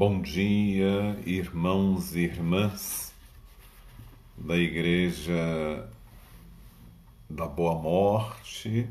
Bom dia, irmãos e irmãs da Igreja da Boa Morte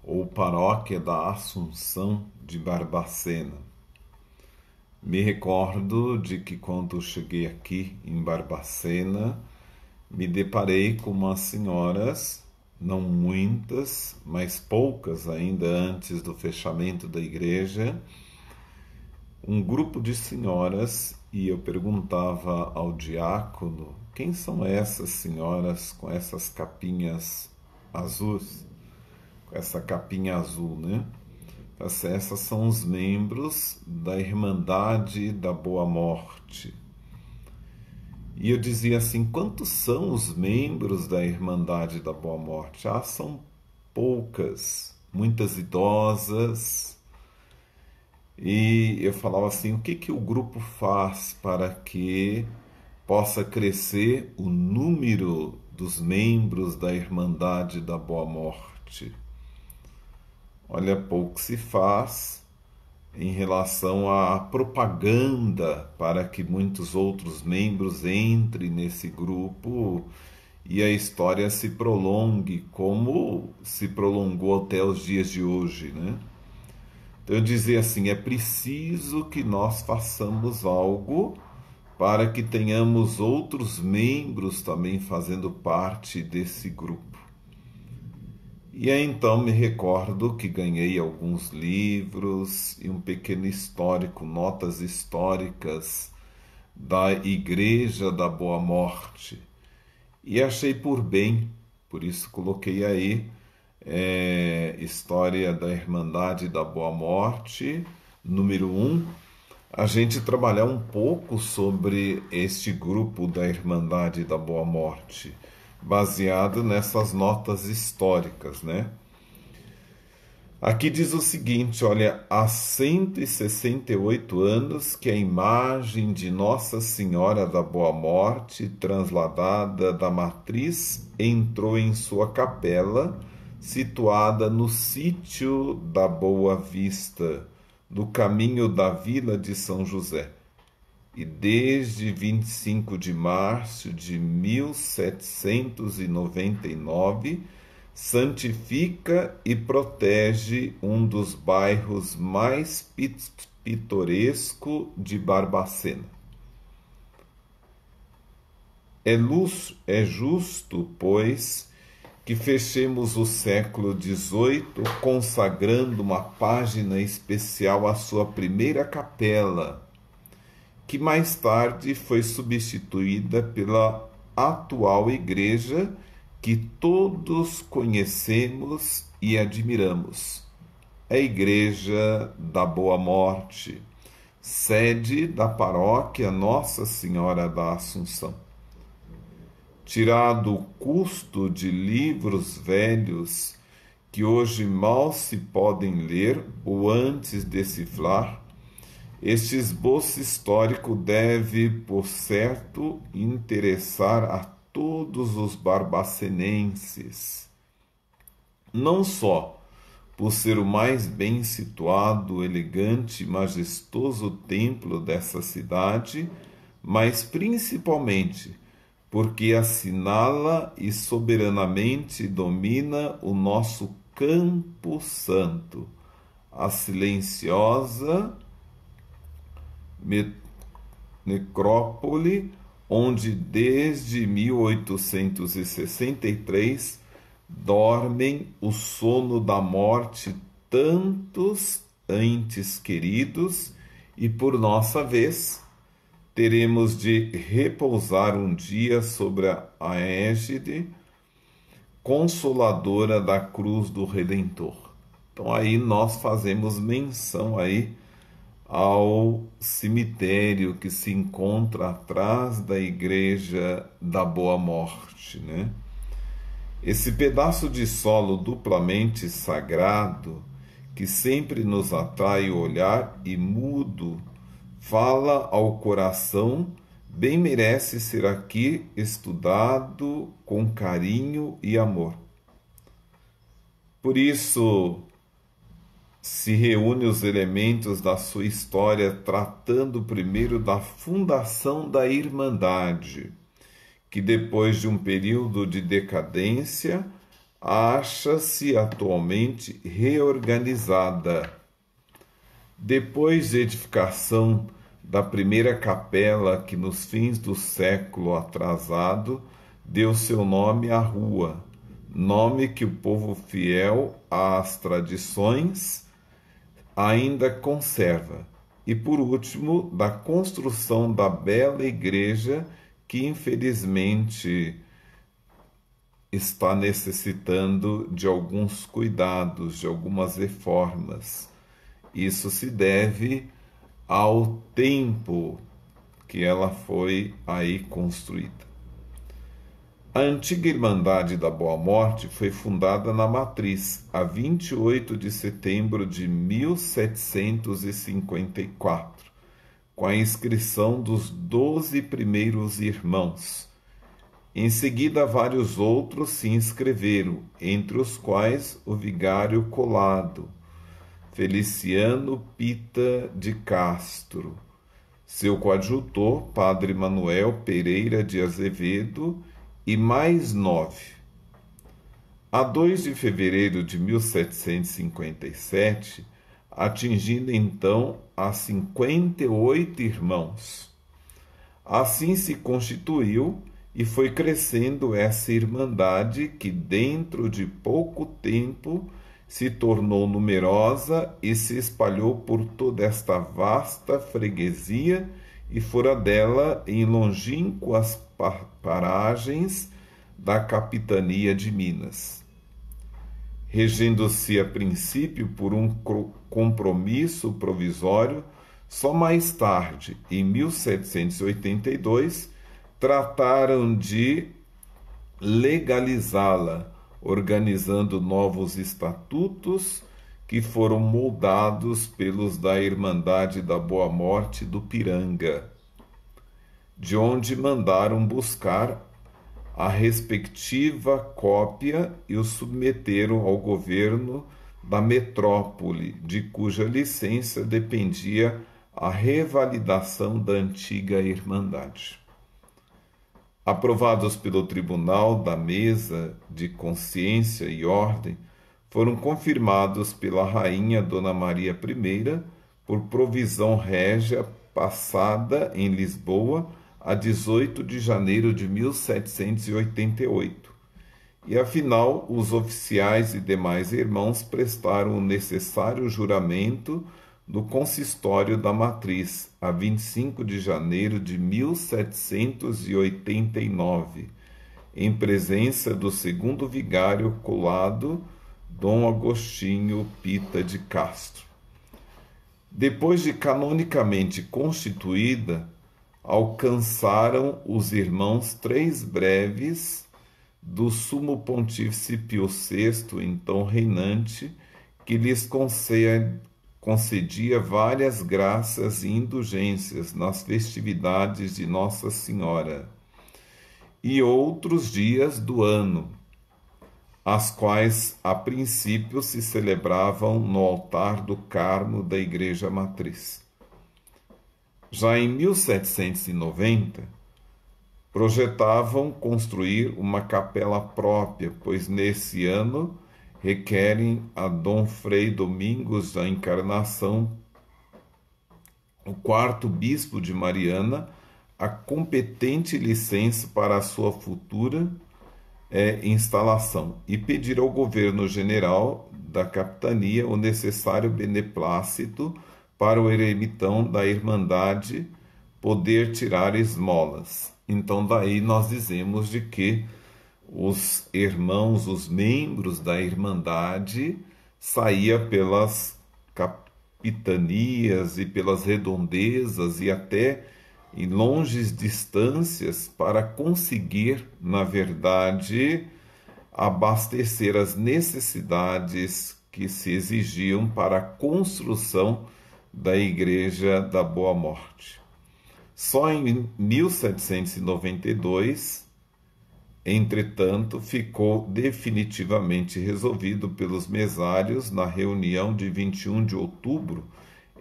ou Paróquia da Assunção de Barbacena. Me recordo de que quando cheguei aqui em Barbacena, me deparei com umas senhoras, não muitas, mas poucas ainda antes do fechamento da igreja, um grupo de senhoras, e eu perguntava ao diácono: quem são essas senhoras com essas capinhas azuis? Com essa capinha azul, né? Essas são os membros da Irmandade da Boa Morte. E eu dizia assim: quantos são os membros da Irmandade da Boa Morte? Ah, são poucas, muitas idosas. E eu falava assim: o que o grupo faz para que possa crescer o número dos membros da Irmandade da Boa Morte? Olha, pouco se faz em relação à propaganda para que muitos outros membros entrem nesse grupo e a história se prolongue como se prolongou até os dias de hoje, né? Então eu dizia assim: é preciso que nós façamos algo para que tenhamos outros membros também fazendo parte desse grupo. E aí então me recordo que ganhei alguns livros e um pequeno histórico, notas históricas da Igreja da Boa Morte. E achei por bem, por isso coloquei aí História da Irmandade da Boa Morte, número 1, a gente trabalhar um pouco sobre este grupo da Irmandade da Boa Morte, baseado nessas notas históricas, né? Aqui diz o seguinte: olha, há 168 anos que a imagem de Nossa Senhora da Boa Morte, transladada da matriz, entrou em sua capela, situada no sítio da Boa Vista, no caminho da vila de São José. E desde 25 de março de 1799, santifica e protege um dos bairros mais pitorescos de Barbacena. É justo, pois, que fechemos o século XVIII consagrando uma página especial à sua primeira capela, que mais tarde foi substituída pela atual igreja que todos conhecemos e admiramos, a Igreja da Boa Morte, sede da paróquia Nossa Senhora da Assunção. Tirado o custo de livros velhos que hoje mal se podem ler ou antes decifrar, este esboço histórico deve, por certo, interessar a todos os barbacenenses, não só por ser o mais bem situado, elegante e majestoso templo dessa cidade, mas principalmente porque assinala e soberanamente domina o nosso Campo Santo, a silenciosa necrópole, onde desde 1863 dormem o sono da morte tantos entes queridos, e por nossa vez teremos de repousar um dia sobre a égide consoladora da cruz do Redentor. Então aí nós fazemos menção aí ao cemitério que se encontra atrás da Igreja da Boa Morte, né? Esse pedaço de solo duplamente sagrado, que sempre nos atrai o olhar e mudo fala ao coração, bem merece ser aqui estudado com carinho e amor. Por isso, se reúne os elementos da sua história tratando primeiro da fundação da Irmandade, que depois de um período de decadência, acha-se atualmente reorganizada. Depois de edificação da primeira capela, que nos fins do século atrasado deu seu nome à rua, nome que o povo fiel às tradições ainda conserva, e por último, da construção da bela igreja que infelizmente está necessitando de alguns cuidados, de algumas reformas. Isso se deve ao tempo que ela foi aí construída. A antiga Irmandade da Boa Morte foi fundada na Matriz, a 28 de setembro de 1754, com a inscrição dos 12 primeiros irmãos. Em seguida, vários outros se inscreveram, entre os quais o vigário Colado, Feliciano Pita de Castro, seu coadjutor, Padre Manuel Pereira de Azevedo, e mais 9. A 2 de fevereiro de 1757, atingindo então a 58 irmãos. Assim se constituiu e foi crescendo essa irmandade que, dentro de pouco tempo, se tornou numerosa e se espalhou por toda esta vasta freguesia e fora dela em longínquas paragens da capitania de Minas. Regendo-se a princípio por um compromisso provisório, só mais tarde, em 1782, trataram de legalizá-la, organizando novos estatutos que foram moldados pelos da Irmandade da Boa Morte do Piranga, de onde mandaram buscar a respectiva cópia e o submeteram ao governo da metrópole, de cuja licença dependia a revalidação da antiga Irmandade. Aprovados pelo Tribunal da Mesa de Consciência e Ordem, foram confirmados pela Rainha Dona Maria I por provisão régia passada em Lisboa a 18 de janeiro de 1788. E afinal, os oficiais e demais irmãos prestaram o necessário juramento do Consistório da Matriz, a 25 de janeiro de 1789, em presença do segundo vigário Colado, Dom Agostinho Pita de Castro. Depois de canonicamente constituída, alcançaram os irmãos 3 breves do Sumo Pontífice Pio VI, então reinante, que lhes concedia várias graças e indulgências nas festividades de Nossa Senhora e outros dias do ano, as quais a princípio se celebravam no altar do Carmo da Igreja Matriz. Já em 1790, projetavam construir uma capela própria, pois nesse ano requerem a Dom Frei Domingos da Encarnação, o 4º bispo de Mariana, a competente licença para a sua futura instalação e pedir ao governo general da capitania o necessário beneplácito para o eremitão da Irmandade poder tirar esmolas. Então daí nós dizemos de que os irmãos, os membros da Irmandade, saía pelas capitanias e pelas redondezas e até em longes distâncias para conseguir, na verdade, abastecer as necessidades que se exigiam para a construção da Igreja da Boa Morte. Só em 1792 Entretanto, ficou definitivamente resolvido pelos mesários na reunião de 21 de outubro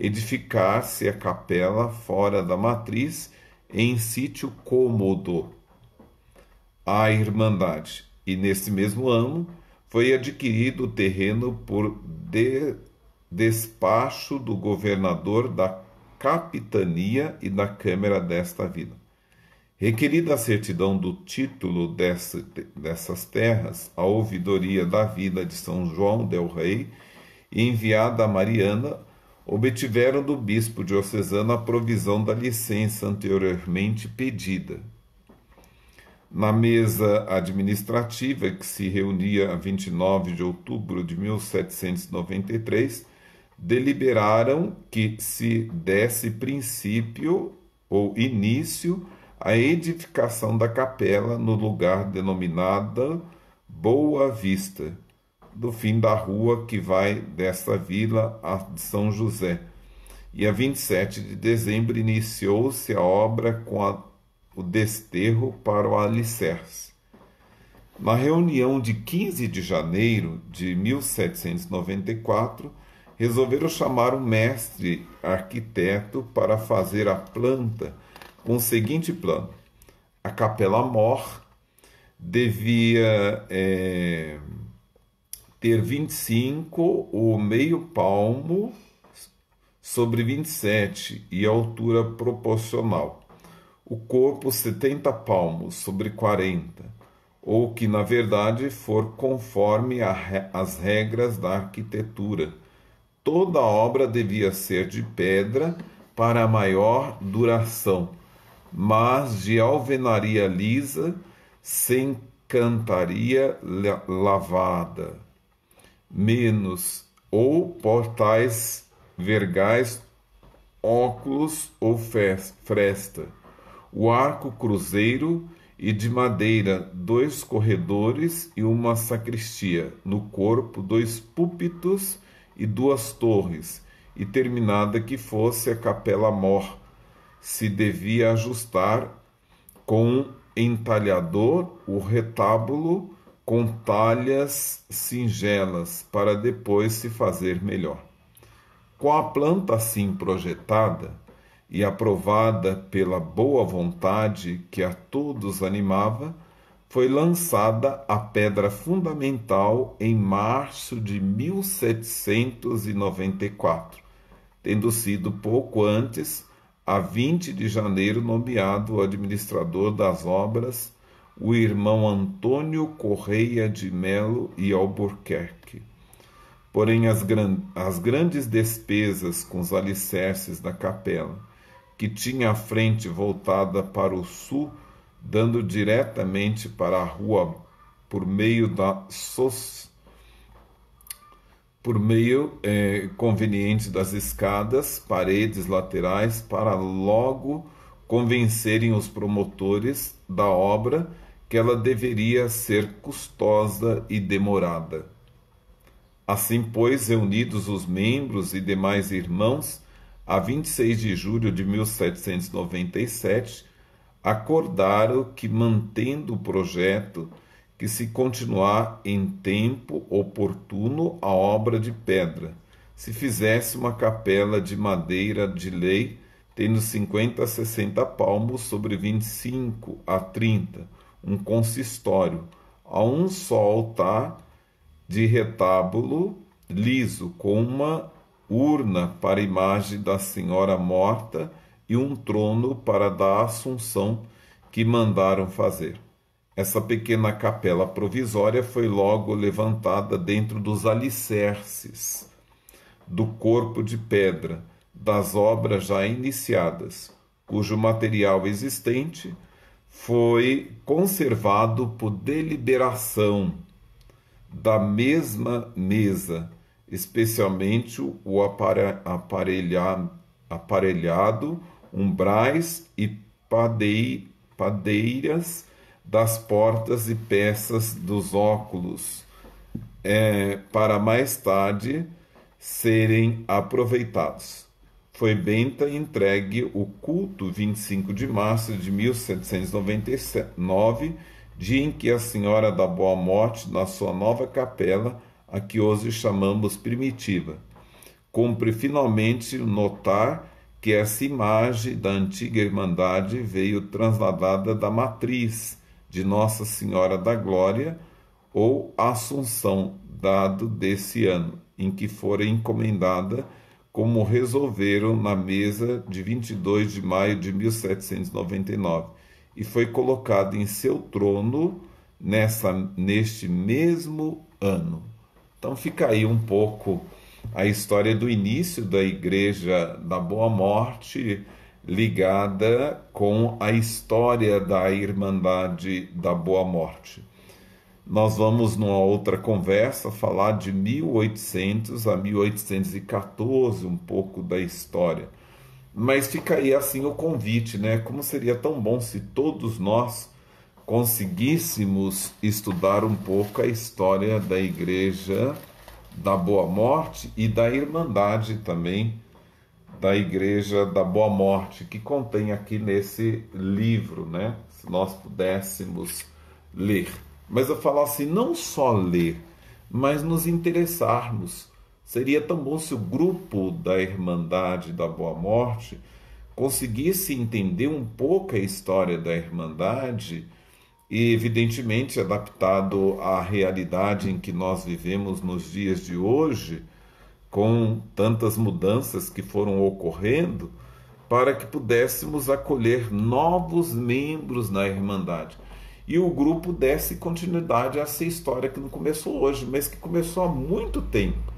edificar-se a capela fora da matriz em sítio cômodo à Irmandade, e nesse mesmo ano foi adquirido o terreno por despacho do governador da capitania e da câmara desta vila. Requerida a certidão do título dessas terras, a ouvidoria da vila de São João del Rei e enviada a Mariana, obtiveram do bispo diocesano a provisão da licença anteriormente pedida. Na mesa administrativa, que se reunia a 29 de outubro de 1793, deliberaram que se desse princípio ou início à edificação da capela no lugar denominado Boa Vista, do fim da rua que vai desta vila a de São José. E a 27 de dezembro iniciou-se a obra com o desterro para o alicerce. Na reunião de 15 de janeiro de 1794, resolveram chamar um mestre arquiteto para fazer a planta com o seguinte plano: a capela mor devia ter 25 ou meio palmo sobre 27 e altura proporcional. O corpo 70 palmos sobre 40, ou que na verdade for conforme as regras da arquitetura. Toda a obra devia ser de pedra para maior duração, mas de alvenaria lisa, sem cantaria lavada, menos, ou portais vergais, óculos ou fresta. O arco cruzeiro e de madeira, 2 corredores e uma sacristia, no corpo 2 púlpitos e 2 torres, e terminada que fosse a capela mor, se devia ajustar com entalhador o retábulo com talhas singelas, para depois se fazer melhor. Com a planta assim projetada e aprovada pela boa vontade que a todos animava, foi lançada a pedra fundamental em março de 1794, tendo sido pouco antes, a 20 de janeiro, nomeado o administrador das obras o irmão Antônio Correia de Melo e Albuquerque. Porém, as grandes despesas com os alicerces da capela, que tinha a frente voltada para o sul, dando diretamente para a rua por meio conveniente das escadas, paredes laterais, para logo convencerem os promotores da obra que ela deveria ser custosa e demorada. Assim, pois, reunidos os membros e demais irmãos, a 26 de julho de 1797, acordaram que, mantendo o projeto, que se continuar em tempo oportuno a obra de pedra, se fizesse uma capela de madeira de lei, tendo 50 a 60 palmos sobre 25 a 30, um consistório, a um só altar de retábulo liso, com uma urna para a imagem da Senhora morta e um trono para da Assunção, que mandaram fazer. Essa pequena capela provisória foi logo levantada dentro dos alicerces do corpo de pedra das obras já iniciadas, cujo material existente foi conservado por deliberação da mesma mesa, especialmente o aparelhado, umbrais e padeiras das portas e peças dos óculos, para mais tarde serem aproveitados. Foi benta entregue o culto 25 de março de 1799, dia em que a Senhora da Boa Morte, na sua nova capela, a que hoje chamamos Primitiva. Cumpre finalmente notar que essa imagem da antiga Irmandade veio transladada da matriz de Nossa Senhora da Glória, ou Assunção, dado desse ano, em que fora encomendada, como resolveram na mesa de 22 de maio de 1799, e foi colocado em seu trono neste mesmo ano. Então fica aí um pouco a história do início da Igreja da Boa Morte, ligada com a história da Irmandade da Boa Morte. Nós vamos, numa outra conversa, falar de 1800 a 1814, um pouco da história. Mas fica aí assim o convite, né? Como seria tão bom se todos nós conseguíssemos estudar um pouco a história da Igreja da Boa Morte e da Irmandade também da Igreja da Boa Morte, que contém aqui nesse livro, né? Se nós pudéssemos ler. Mas eu falo assim, não só ler, mas nos interessarmos. Seria tão bom se o grupo da Irmandade da Boa Morte conseguisse entender um pouco a história da Irmandade e, evidentemente, adaptado à realidade em que nós vivemos nos dias de hoje, com tantas mudanças que foram ocorrendo, para que pudéssemos acolher novos membros na Irmandade. E o grupo desse continuidade a essa história que não começou hoje, mas que começou há muito tempo.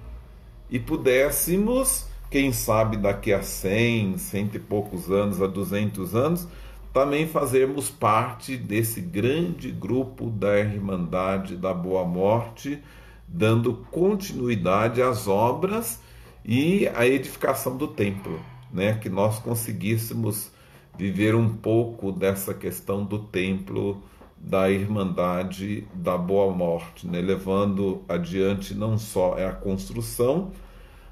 E pudéssemos, quem sabe daqui a 100, cento e poucos anos, a 200 anos, também fazermos parte desse grande grupo da Irmandade da Boa Morte, dando continuidade às obras e à edificação do templo, né? Que nós conseguíssemos viver um pouco dessa questão do templo da Irmandade da Boa Morte, né? Levando adiante não só a construção,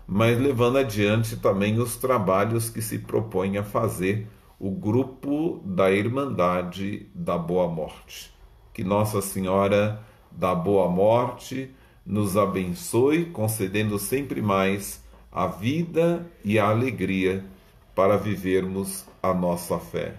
mas levando adiante também os trabalhos que se propõe a fazer o grupo da Irmandade da Boa Morte. Que Nossa Senhora da Boa Morte nos abençoe, concedendo sempre mais a vida e a alegria para vivermos a nossa fé.